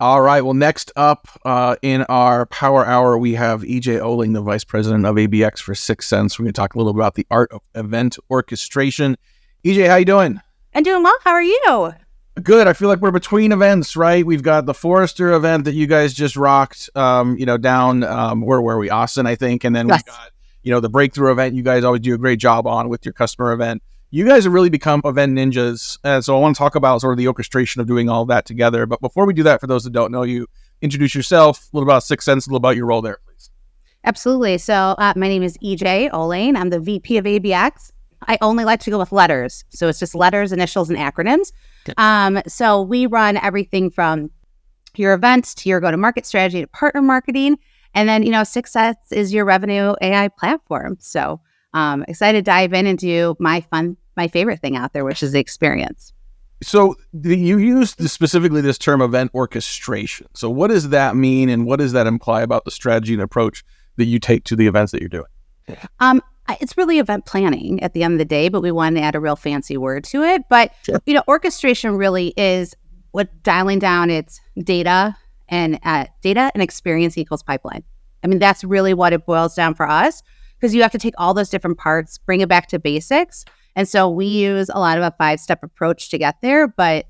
All right. Well, next up in our Power Hour, we have EJ Oelling, the Vice President of ABX for 6 Cents. We're going to talk a little about the art of event orchestration. EJ, how you doing? I'm doing well. How are you? Good. I feel like we're between events, right? We've got the Forrester event that you guys just rocked, down where were we? Austin, I think. And then Yes. we've got, the breakthrough event you guys always do a great job on with your customer event. You guys have really become event ninjas. And so I want to talk about sort of the orchestration of doing all that together. But before we do that, for those that don't know you, introduce yourself, a little about 6 Cents, a little about your role there, please. Absolutely. So my name is EJ Oelling. I'm the VP of ABX. I only like to go with letters. So it's just letters, initials, and acronyms. So we run everything from your events to your go-to-market strategy to partner marketing. And then, 6 Cents is your revenue AI platform. So excited to dive in and do my favorite thing out there, which is the experience. So you used specifically this term event orchestration. So what does that mean, and what does that imply about the strategy and approach that you take to the events that you're doing? It's really event planning at the end of the day, but we want to add a real fancy word to it. But, Sure. Orchestration really is what dialing down its data and experience equals pipeline. I mean, that's really what it boils down for us, because you have to take all those different parts, bring it back to basics. And so we use a lot of a 5-step approach to get there, but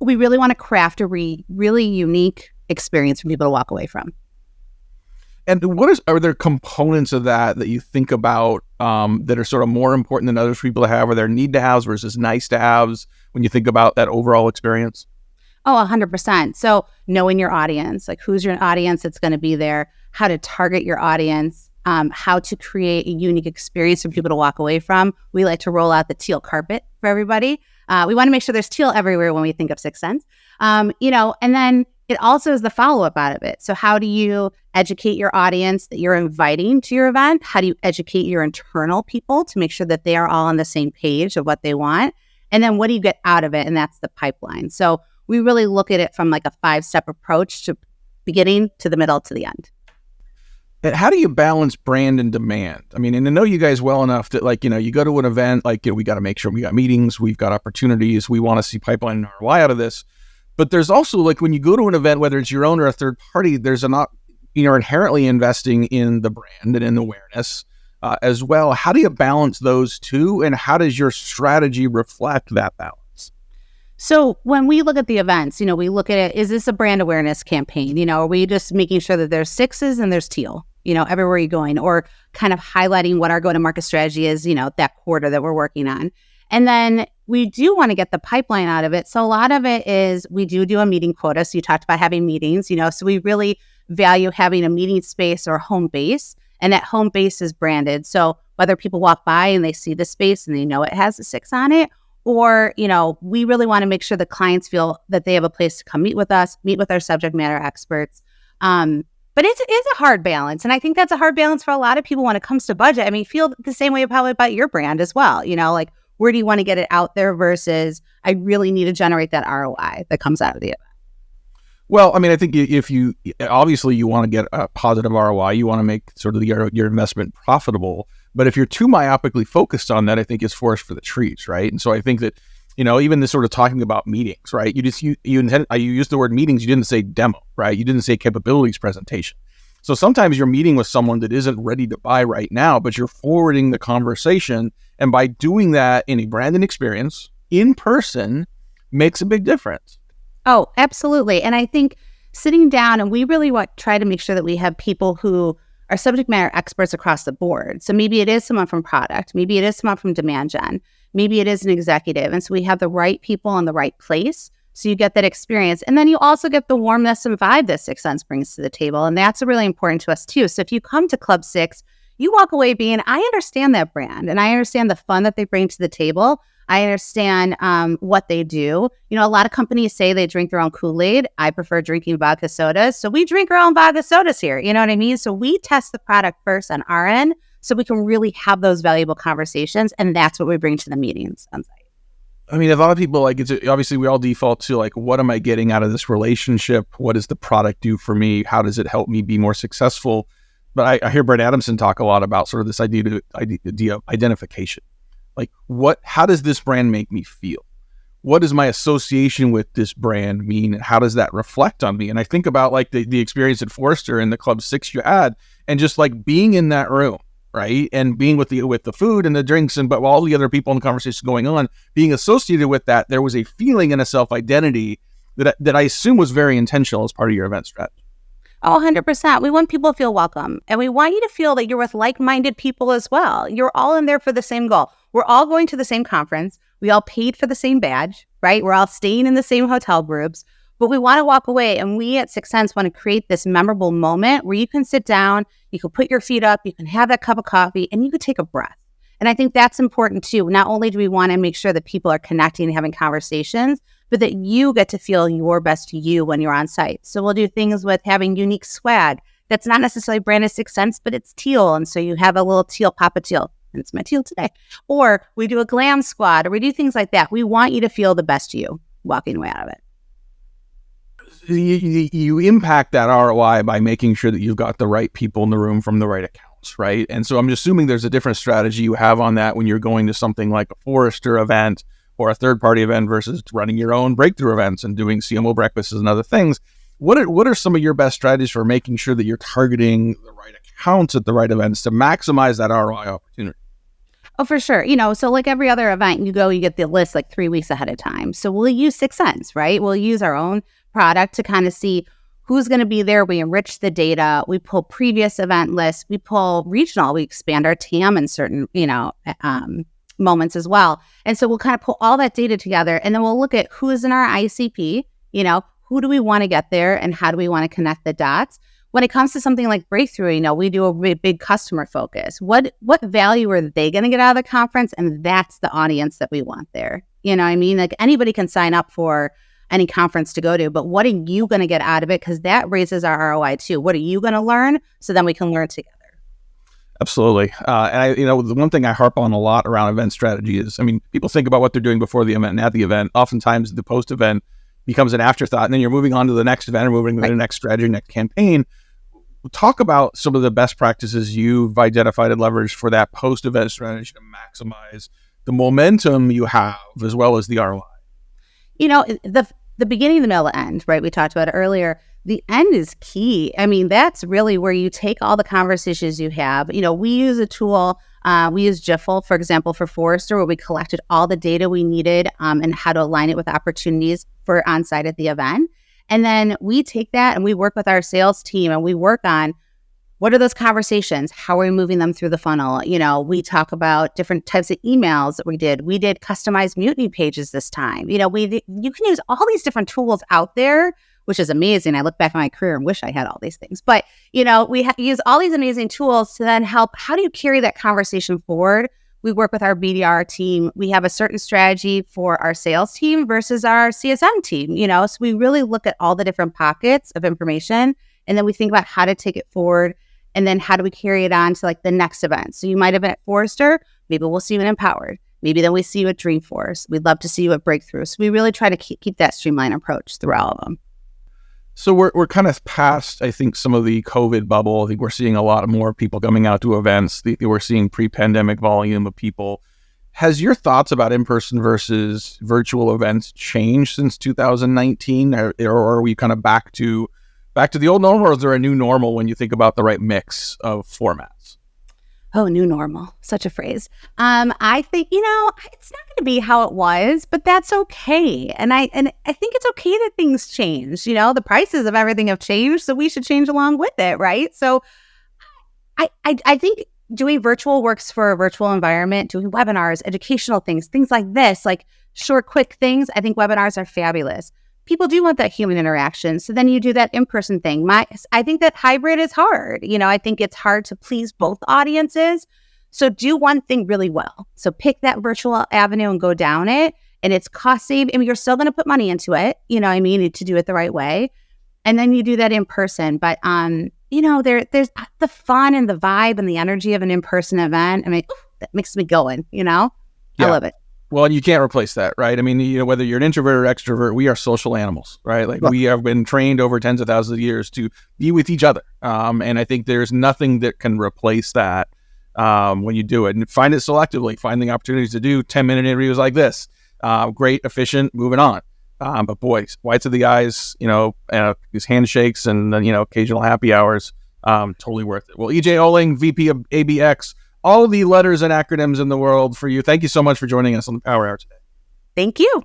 we really want to craft a really unique experience for people to walk away from. And are there components of that you think about that are sort of more important than others for people to have? Are there need to haves versus nice to haves when you think about that overall experience? Oh, 100%. So knowing your audience, like who's your audience that's going to be there, how to target your audience, how to create a unique experience for people to walk away from. We like to roll out the teal carpet for everybody. We want to make sure there's teal everywhere when we think of 6 Cents. And then it also is the follow-up out of it. So how do you educate your audience that you're inviting to your event? How do you educate your internal people to make sure that they are all on the same page of what they want? And then what do you get out of it? And that's the pipeline. So we really look at it from like a 5-step approach to beginning to the middle to the end. And how do you balance brand and demand? I mean, and I know you guys well enough that you go to an event, we got to make sure we got meetings, we've got opportunities, we want to see pipeline and ROI out of this. But there's also when you go to an event, whether it's your own or a third party, there's inherently investing in the brand and in awareness as well. How do you balance those two, and how does your strategy reflect that balance? So when we look at the events, we look at it, is this a brand awareness campaign? Are we just making sure that there's 6s and there's teal, everywhere you're going, or kind of highlighting what our go-to-market strategy is, that quarter that we're working on. And then we do want to get the pipeline out of it. So a lot of it is we do a meeting quota. So you talked about having meetings, so we really value having a meeting space or home base, and that home base is branded. So whether people walk by and they see the space and they know it has a 6 on it, or, we really want to make sure the clients feel that they have a place to come meet with us, meet with our subject matter experts. But it's a hard balance. And I think that's a hard balance for a lot of people when it comes to budget. I mean, feel the same way probably about your brand as well. Where do you want to get it out there versus I really need to generate that ROI that comes out of the event? Well, I mean, I think if you want to get a positive ROI, you want to make sort of your investment profitable. But if you're too myopically focused on that, I think it's forest for the trees, right? And so I think that, even this sort of talking about meetings, right? You used the word meetings, you didn't say demo, right? You didn't say capabilities presentation. So sometimes you're meeting with someone that isn't ready to buy right now, but you're forwarding the conversation. And by doing that in a branding experience, in person, makes a big difference. Oh, absolutely. And I think sitting down, and we really try to make sure that we have people who are subject matter experts across the board. So maybe it is someone from product, maybe it is someone from demand gen, maybe it is an executive. And so we have the right people in the right place. So you get that experience. And then you also get the warmness and vibe that 6 Cents brings to the table. And that's really important to us too. So if you come to Club 6, you walk away being, I understand that brand and I understand the fun that they bring to the table. I understand what they do. A lot of companies say they drink their own Kool-Aid. I prefer drinking vodka sodas. So we drink our own vodka sodas here. You know what I mean? So we test the product first on our end so we can really have those valuable conversations. And that's what we bring to the meetings on site. I mean, a lot of people obviously we all default to what am I getting out of this relationship? What does the product do for me? How does it help me be more successful? But I hear Brent Adamson talk a lot about sort of this idea of identification. How does this brand make me feel? what does my association with this brand mean? And how does that reflect on me? And I think about like the experience at Forrester and the Club 6 you had, and just like being in that room, right? And being with the food and the drinks and but all the other people in the conversation going on, being associated with that, there was a feeling and a self-identity that I assume was very intentional as part of your event strategy. Oh, 100%. We want people to feel welcome. And we want you to feel that you're with like-minded people as well. You're all in there for the same goal. We're all going to the same conference. We all paid for the same badge, right? We're all staying in the same hotel groups. But we want to walk away. And we at Sixth Sense want to create this memorable moment where you can sit down, you can put your feet up, you can have that cup of coffee, and you can take a breath. And I think that's important too. Not only do we want to make sure that people are connecting and having conversations, but that you get to feel your best you when you're on site. So we'll do things with having unique swag that's not necessarily branded Sixth Sense, but it's teal. And so you have a little teal, pop a teal. And it's my teal today. Or we do a glam squad, or we do things like that. We want you to feel the best you walking away out of it. You impact that ROI by making sure that you've got the right people in the room from the right accounts, right? And so I'm assuming there's a different strategy you have on that when you're going to something like a Forrester event or a third-party event versus running your own breakthrough events and doing CMO breakfasts and other things. What are some of your best strategies for making sure that you're targeting the right accounts at the right events to maximize that ROI opportunity? Oh, for sure. So like every other event, you get the list like 3 weeks ahead of time. So we'll use Sixth Sense, right? We'll use our own product to kind of see who's going to be there. We enrich the data. We pull previous event lists. We pull regional. We expand our TAM in certain, moments as well. And so we'll kind of pull all that data together, and then we'll look at who is in our ICP, who do we want to get there and how do we want to connect the dots. When it comes to something like Breakthrough, we do a big customer focus. What value are they going to get out of the conference? And that's the audience that we want there. Like anybody can sign up for any conference to go to, but what are you going to get out of it? Because that raises our ROI too. What are you going to learn? So then we can learn together. Absolutely. And the one thing I harp on a lot around event strategy is, people think about what they're doing before the event and at the event. Oftentimes the post-event becomes an afterthought, and then you're moving on to the next event or moving to the next strategy, next campaign. Talk about some of the best practices you've identified and leveraged for that post-event strategy to maximize the momentum you have as well as the ROI. The beginning, the middle, the end, right? We talked about it earlier. The end is key. That's really where you take all the conversations you have. We use a tool. We use Jiffle, for example, for Forrester, where we collected all the data we needed and how to align it with opportunities for on-site at the event. And then we take that and we work with our sales team and we work on what are those conversations? How are we moving them through the funnel? We talk about different types of emails that we did. We did customized mutiny pages this time. You can use all these different tools out there, which is amazing. I look back on my career and wish I had all these things. But, we use all these amazing tools to then help. How do you carry that conversation forward? We work with our BDR team. We have a certain strategy for our sales team versus our CSM team, So we really look at all the different pockets of information, and then we think about how to take it forward, and then how do we carry it on to like the next event. So you might have been at Forrester. Maybe we'll see you at Empowered. Maybe then we see you at Dreamforce. We'd love to see you at Breakthrough. So we really try to keep that streamlined approach through all of them. So we're kind of past, I think, some of the COVID bubble. I think we're seeing a lot more people coming out to events. We're seeing pre-pandemic volume of people. Has your thoughts about in-person versus virtual events changed since 2019? Or are we kind of back to the old normal, or is there a new normal when you think about the right mix of formats? Oh, new normal. Such a phrase. I think, it's not going to be how it was, but that's okay. And I think it's okay that things change. The prices of everything have changed, so we should change along with it, right? So I think doing virtual works for a virtual environment, doing webinars, educational things like this, like short, quick things. I think webinars are fabulous. People do want that human interaction. So then you do that in-person thing. I think that hybrid is hard. I think it's hard to please both audiences. So do one thing really well. So pick that virtual avenue and go down it. And it's cost saving. You're still going to put money into it, to do it the right way. And then you do that in person. But, there's the fun and the vibe and the energy of an in-person event. That makes me going, I love it. Well, and you can't replace that, right? Whether you're an introvert or extrovert, we are social animals, right? Like we have been trained over tens of thousands of years to be with each other. And I think there's nothing that can replace that when you do it. And find it selectively, find the opportunities to do 10-minute interviews like this. great, efficient, moving on. But boys, whites of the eyes, these handshakes and then, occasional happy hours, totally worth it. Well, EJ Oelling, VP of ABX, all the letters and acronyms in the world for you. Thank you so much for joining us on the Power Hour today. Thank you.